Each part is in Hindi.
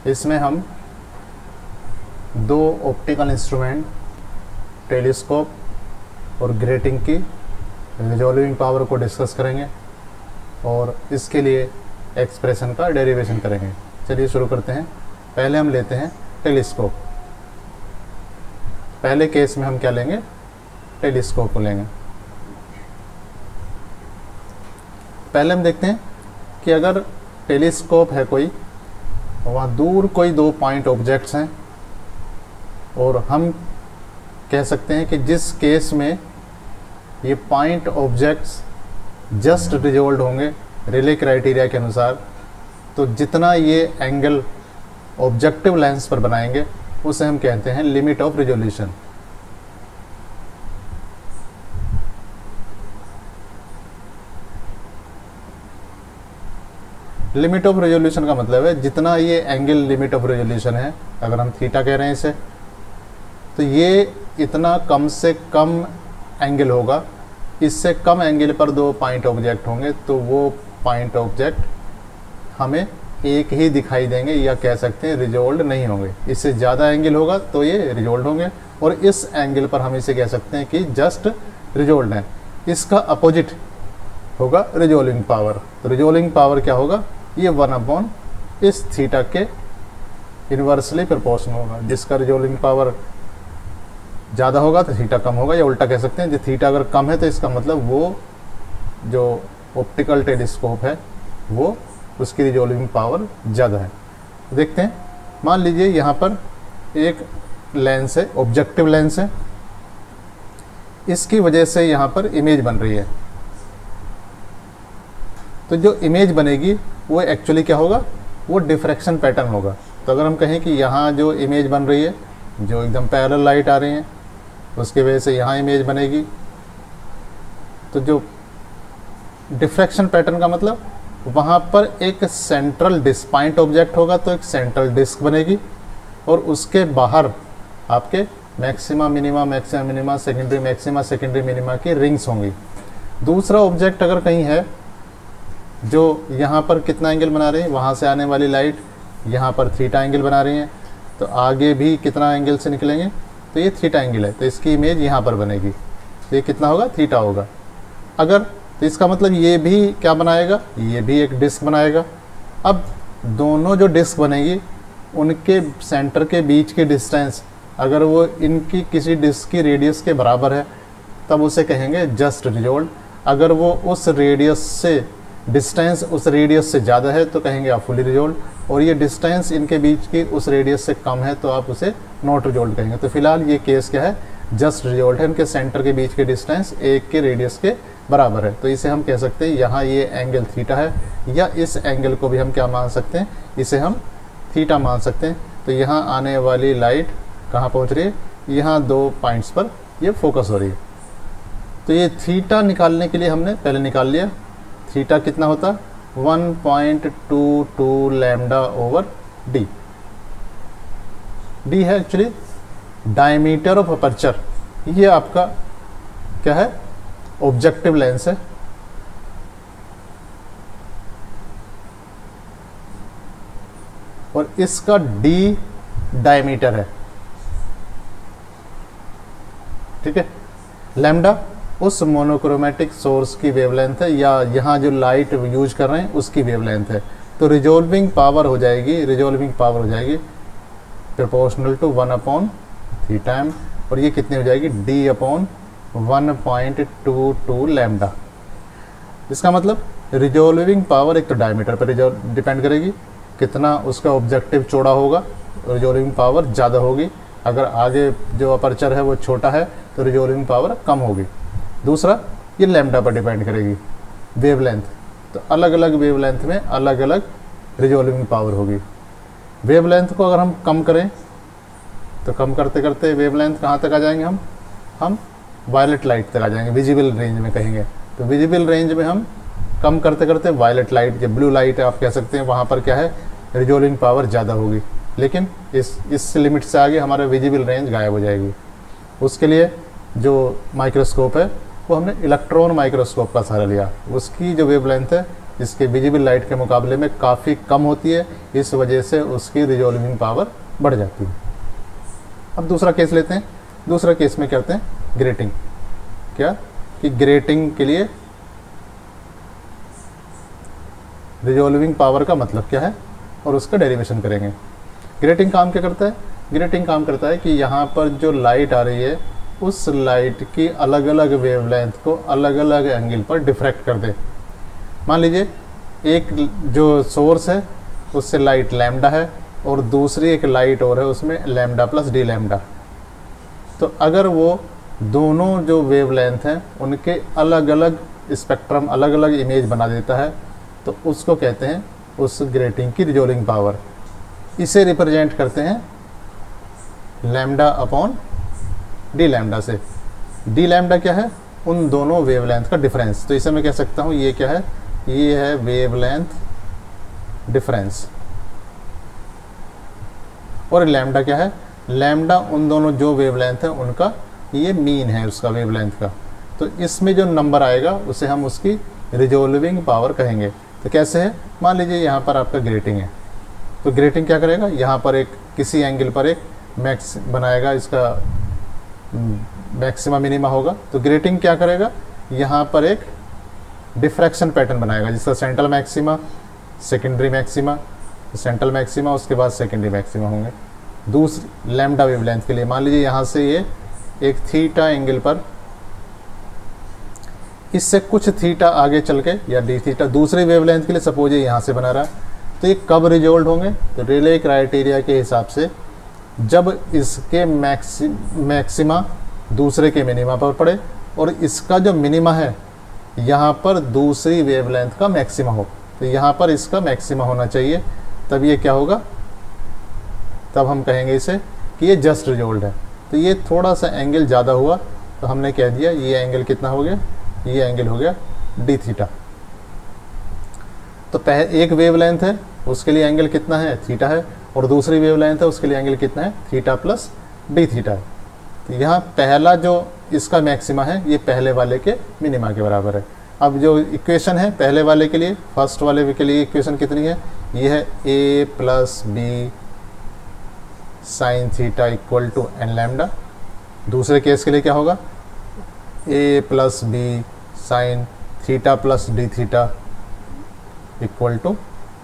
इसमें हम दो ऑप्टिकल इंस्ट्रूमेंट टेलीस्कोप और ग्रेटिंग की रिजॉल्विंग पावर को डिस्कस करेंगे और इसके लिए एक्सप्रेशन का डेरिवेशन करेंगे। चलिए शुरू करते हैं। पहले हम लेते हैं टेलीस्कोप। पहले केस में हम क्या लेंगे? टेलीस्कोप को लेंगे। पहले हम देखते हैं कि अगर टेलीस्कोप है कोई, वहाँ दूर कोई दो पॉइंट ऑब्जेक्ट्स हैं और हम कह सकते हैं कि जिस केस में ये पॉइंट ऑब्जेक्ट्स जस्ट रिजॉल्व होंगे रिले क्राइटेरिया के अनुसार, तो जितना ये एंगल ऑब्जेक्टिव लेंस पर बनाएंगे उसे हम कहते हैं limit of resolution. Limit of resolution का मतलब है जितना ये एंगल लिमिट ऑफ रेजोल्यूशन है, अगर हम थीटा कह रहे हैं इसे, तो ये इतना कम से कम एंगल होगा। इससे कम एंगल पर दो पॉइंट ऑब्जेक्ट होंगे तो वो पॉइंट ऑब्जेक्ट हमें एक ही दिखाई देंगे या कह सकते हैं रिजॉल्व नहीं होंगे। इससे ज़्यादा एंगल होगा तो ये रिजॉल्व होंगे और इस एंगल पर हम इसे कह सकते हैं कि जस्ट रिजॉल्व है। इसका अपोजिट होगा रिजॉल्विंग पावर। तो रिजॉल्विंग पावर क्या होगा? ये 1 इस थीटा के इन्वर्सली प्रोपोर्शनल होगा। जिसका रिजॉल्विंग पावर ज़्यादा होगा तो थीटा कम होगा, या उल्टा कह सकते हैं जो थीटा अगर कम है तो इसका मतलब वो जो ऑप्टिकल टेलीस्कोप है वो उसकी रिजॉल्विंग पावर ज़्यादा है। देखते हैं, मान लीजिए यहाँ पर एक लेंस है, ऑब्जेक्टिव लेंस है, इसकी वजह से यहाँ पर इमेज बन रही है। तो जो इमेज बनेगी वो एक्चुअली क्या होगा? वो डिफ्रैक्शन पैटर्न होगा। तो अगर हम कहें कि यहाँ जो इमेज बन रही है, जो एकदम पैरेलल लाइट आ रही है, उसकी वजह से यहाँ इमेज बनेगी, तो जो डिफ्रैक्शन पैटर्न का मतलब वहाँ पर एक सेंट्रल डिस्क पॉइंट ऑब्जेक्ट होगा तो एक सेंट्रल डिस्क बनेगी और उसके बाहर आपके maxima minima, maxima minima, secondary maxima, secondary minima की रिंग्स होंगी। दूसरा ऑब्जेक्ट अगर कहीं है जो यहाँ पर कितना एंगल बना रही है, वहाँ से आने वाली लाइट यहाँ पर थीटा एंगल बना रही है, तो आगे भी कितना एंगल से निकलेंगे? तो ये थीटा एंगल है, तो इसकी इमेज यहाँ पर बनेगी, तो ये कितना होगा? थीटा होगा। अगर तो इसका मतलब ये भी क्या बनाएगा? ये भी एक डिस्क बनाएगा। अब दोनों जो डिस्क बनेगी उनके सेंटर के बीच की डिस्टेंस अगर वो इनकी किसी डिस्क की रेडियस के बराबर है तब उसे कहेंगे जस्ट रिजॉल्व। अगर वो उस रेडियस से डिस्टेंस उस रेडियस से ज़्यादा है तो कहेंगे आप फुली रिजॉल्व, और ये डिस्टेंस इनके बीच की उस रेडियस से कम है तो आप उसे नॉट रिजॉल्व कहेंगे। तो फिलहाल ये केस क्या है? जस्ट रिजॉल्व है। इनके सेंटर के बीच के डिस्टेंस एक के रेडियस के बराबर है, तो इसे हम कह सकते हैं यहाँ ये एंगल थीटा है, या इस एंगल को भी हम क्या मान सकते हैं? इसे हम थीटा मान सकते हैं। तो यहाँ आने वाली लाइट कहाँ पहुँच रही है? यहाँ दो पॉइंट्स पर ये फोकस हो रही है। तो ये थीटा निकालने के लिए हमने पहले निकाल लिया। थीटा कितना होता? 1.22 लैम्डा ओवर डी। डी है एक्चुअली डायमीटर ऑफ अपर्चर। ये आपका क्या है? ऑब्जेक्टिव लेंस है। और इसका डी डायमीटर है, ठीक है। लैम्डा उस मोनोक्रोमेटिक सोर्स की वेवलेंथ है, या यहाँ जो लाइट यूज कर रहे हैं उसकी वेवलेंथ है। तो रिजॉल्विंग पावर हो जाएगी प्रोपोर्शनल टू 1/थीटा m, और ये कितनी हो जाएगी? d/1.22 lambda. इसका मतलब रिजॉल्विंग पावर एक तो डायमीटर पर डिपेंड करेगी, कितना उसका ऑब्जेक्टिव चौड़ा होगा, रिजॉल्विंग पावर ज़्यादा होगी। अगर आगे जो अपर्चर है वो छोटा है तो रिजॉल्विंग पावर कम होगी। दूसरा, ये लैम्डा पर डिपेंड करेगी वेवलेंथ। तो अलग अलग वेवलेंथ में अलग अलग रिजॉल्विंग पावर होगी। वेवलेंथ को अगर हम कम करें तो कम करते करते वेवलेंथ कहाँ तक आ जाएंगे? हम वायलेट लाइट तक आ जाएंगे, विजिबल रेंज में कहेंगे। तो विजिबल रेंज में हम कम करते करते वायलेट लाइट, जो ब्लू लाइट है आप कह सकते हैं, वहाँ पर क्या है? रिजॉल्विंग पावर ज़्यादा होगी। लेकिन इस लिमिट से आगे हमारा विजिबल रेंज गायब हो जाएगी। उसके लिए जो माइक्रोस्कोप है वो हमने इलेक्ट्रॉन माइक्रोस्कोप का सहारा लिया। उसकी जो वेवलेंथ है इसके विजिबल लाइट के मुकाबले में काफ़ी कम होती है, इस वजह से उसकी रिजोल्विंग पावर बढ़ जाती है। अब दूसरा केस लेते हैं। दूसरा केस में करते हैं ग्रेटिंग। क्या कि ग्रेटिंग के लिए रिजोल्विंग पावर का मतलब क्या है और उसका डेरिवेशन करेंगे। ग्रेटिंग काम क्या करता है? ग्रेटिंग काम करता है कि यहाँ पर जो लाइट आ रही है उस लाइट की अलग अलग वेवलेंथ को अलग अलग एंगल पर डिफ्रैक्ट कर दे। मान लीजिए एक जो सोर्स है उससे लाइट लैम्डा है और दूसरी एक लाइट और है उसमें लैम्डा प्लस डी लैम्डा। तो अगर वो दोनों जो वेवलेंथ हैं उनके अलग अलग स्पेक्ट्रम अलग अलग इमेज बना देता है तो उसको कहते हैं उस ग्रेटिंग की रिजोल्विंग पावर। इसे रिप्रेजेंट करते हैं लैम्डा अपॉन डी लैम्डा से। डी लैम्डा क्या है? उन दोनों वेवलेंथ का डिफरेंस। तो इसे मैं कह सकता हूँ ये क्या है? ये है वेवलेंथ डिफरेंस। और लैम्डा क्या है? लैम्डा उन दोनों जो वेवलेंथ है उनका ये मीन है उसका वेवलेंथ का। तो इसमें जो नंबर आएगा उसे हम उसकी रिजोल्विंग पावर कहेंगे। तो कैसे है? मान लीजिए यहाँ पर आपका ग्रेटिंग है, तो ग्रेटिंग क्या करेगा? यहाँ पर एक किसी एंगल पर एक मैक्स बनाएगा, इसका मैक्सिमा मिनिमा होगा। तो ग्रेटिंग क्या करेगा? यहाँ पर एक डिफ्रैक्शन पैटर्न बनाएगा जिसका central maxima, secondary maxima, central maxima, उसके बाद सेकेंडरी मैक्सिमा होंगे। दूसरी लैम्डा वेवलेंथ के लिए मान लीजिए यहाँ से ये एक थीटा एंगल पर इससे कुछ थीटा आगे चल के या डी थीटा दूसरी वेवलेंथ के लिए सपोज ये यहाँ से बना रहा है, तो ये कब रिजोल्व होंगे? तो रेले क्राइटेरिया के हिसाब से जब इसके मैक्सिमा दूसरे के मिनिमा पर पड़े और इसका जो मिनिमा है यहाँ पर दूसरी वेवलेंथ का मैक्सिमा हो। तो यहाँ पर इसका मैक्सिमा होना चाहिए, तब ये क्या होगा? तब हम कहेंगे इसे कि ये जस्ट रिजोल्व है। तो ये थोड़ा सा एंगल ज़्यादा हुआ तो हमने कह दिया ये एंगल कितना हो गया? ये एंगल हो गया डी थीटा। तो एक वेवलेंथ है उसके लिए एंगल कितना है? थीटा है, और दूसरी वेवलेंथ है उसके लिए एंगल कितना है? थीटा प्लस डी थीटा है। तो यहाँ पहला जो इसका मैक्सिमा है ये पहले वाले के मिनिमा के बराबर है। अब जो इक्वेशन है पहले वाले के लिए, फर्स्ट वाले के लिए इक्वेशन कितनी है? ये है a plus b sine theta equal to n lambda. दूसरे केस के लिए क्या होगा? A plus b sine theta plus d theta equal to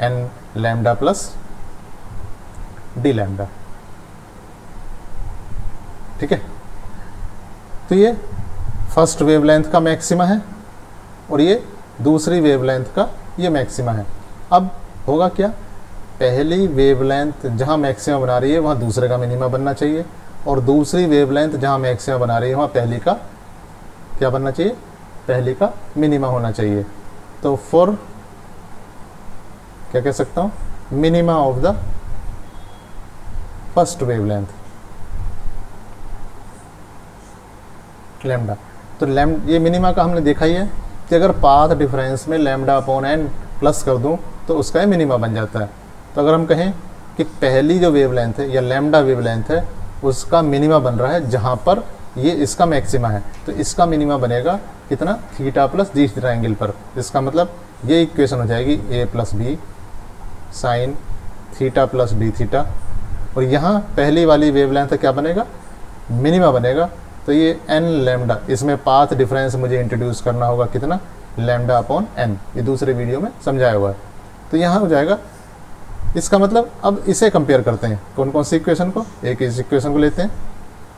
n lambda plus d lambda. ठीक है, तो ये फर्स्ट वेवलेंथ का मैक्सिमा है और ये दूसरी वेवलेंथ का ये मैक्सिमा है। अब होगा क्या? पहली वेवलेंथ जहाँ मैक्सिमा बना रही है वहाँ दूसरे का मिनिमा बनना चाहिए, और दूसरी वेवलेंथ जहाँ मैक्सिमा बना रही है वहाँ पहली का क्या बनना चाहिए? पहली का मिनिमा होना चाहिए। तो फॉर क्या कह सकता हूँ? Minima of the first wavelength lambda. तो ये मिनिमा का हमने देखा ही है कि अगर पाथ डिफरेंस में लैम्डा अपॉन एन प्लस कर दूं तो उसका ये मिनिमा बन जाता है। तो अगर हम कहें कि पहली जो वेवलेंथ है या लैम्डा वेवलेंथ है उसका मिनिमा बन रहा है जहाँ पर ये इसका मैक्सिमा है, तो इसका मिनिमा बनेगा कितना? Theta plus d theta angle पर। इसका मतलब ये इक्वेशन हो जाएगी a plus b sine theta plus d theta, और यहाँ पहली वाली वेवलेंथ क्या बनेगा? मिनिमा बनेगा। तो ये एन लैम्डा, इसमें पाथ डिफरेंस मुझे इंट्रोड्यूस करना होगा कितना? Lambda upon n. ये दूसरे वीडियो में समझाया हुआ है। तो यहाँ हो जाएगा। इसका मतलब अब इसे कंपेयर करते हैं कौन कौन सी इक्वेशन को। एक इस इक्वेशन को लेते हैं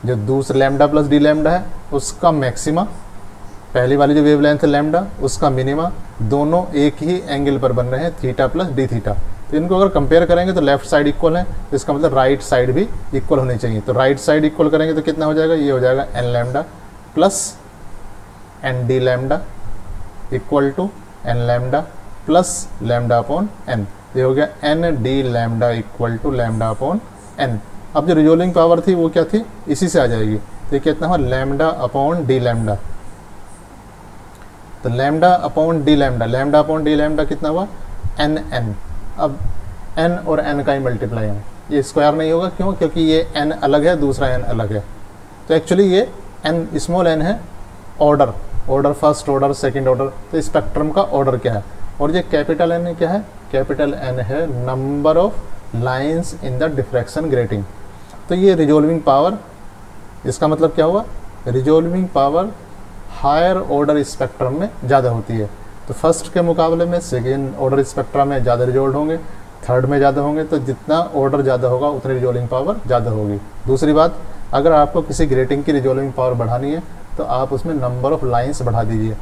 जो दूसरा लैम्डा प्लस डी लैम्डा है उसका मैक्सिमा, पहली वाली जो वेवलेंथ है लैम्डा उसका मिनिमा, दोनों एक ही एंगल पर बन रहे हैं थीटा प्लस डी थीटा। तो इनको अगर कंपेयर करेंगे तो लेफ्ट साइड इक्वल है, तो इसका मतलब राइट साइड भी इक्वल होनी चाहिए। तो राइट साइड इक्वल करेंगे तो कितना हो जाएगा? ये हो जाएगा n lambda plus n d lambda equal to n lambda plus lambda upon n. ये हो गया n d lambda equal to lambda upon n. अब जो रिजोल्विंग पावर थी वो क्या थी? इसी से आ जाएगी। तो कितना हुआ? Lambda upon d lambda. तो lambda upon d lambda, lambda upon d lambda कितना हुआ? N n. अब एन और एन का ही मल्टीप्लाई है, ये स्क्वायर नहीं होगा। क्यों? क्योंकि ये एन अलग है, दूसरा एन अलग है। तो एक्चुअली ये एन स्मॉल एन है order, first order second order. तो स्पेक्ट्रम का ऑर्डर क्या है? और ये कैपिटल एन क्या है, कैपिटल एन है number of lines in the diffraction grating. तो ये रिजॉल्विंग पावर, इसका मतलब क्या हुआ, resolving power higher order spectrum में ज़्यादा होती है। तो फर्स्ट के मुकाबले में सेकेंड ऑर्डर स्पेक्ट्रम में ज़्यादा रिजॉल्व होंगे, थर्ड में ज़्यादा होंगे। तो जितना ऑर्डर ज़्यादा होगा उतनी रिजॉल्विंग पावर ज़्यादा होगी। दूसरी बात, अगर आपको किसी ग्रेटिंग की रिजॉल्विंग पावर बढ़ानी है तो आप उसमें नंबर ऑफ लाइंस बढ़ा दीजिए,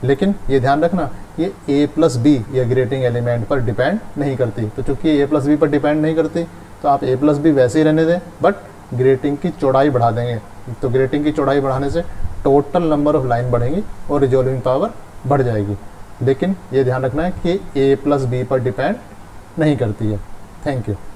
लेकिन ये ध्यान रखना ये A+B या ग्रेटिंग एलिमेंट पर डिपेंड नहीं करती। तो चूंकि A+B पर डिपेंड नहीं करती तो आप A+B वैसे ही रहने दें, बट ग्रेटिंग की चौड़ाई बढ़ा देंगे। तो ग्रेटिंग की चौड़ाई बढ़ाने से टोटल नंबर ऑफ लाइन बढ़ेंगी और रिजॉल्विंग पावर बढ़ जाएगी। लेकिन ये ध्यान रखना है कि A+B पर डिपेंड नहीं करती है। Thank you.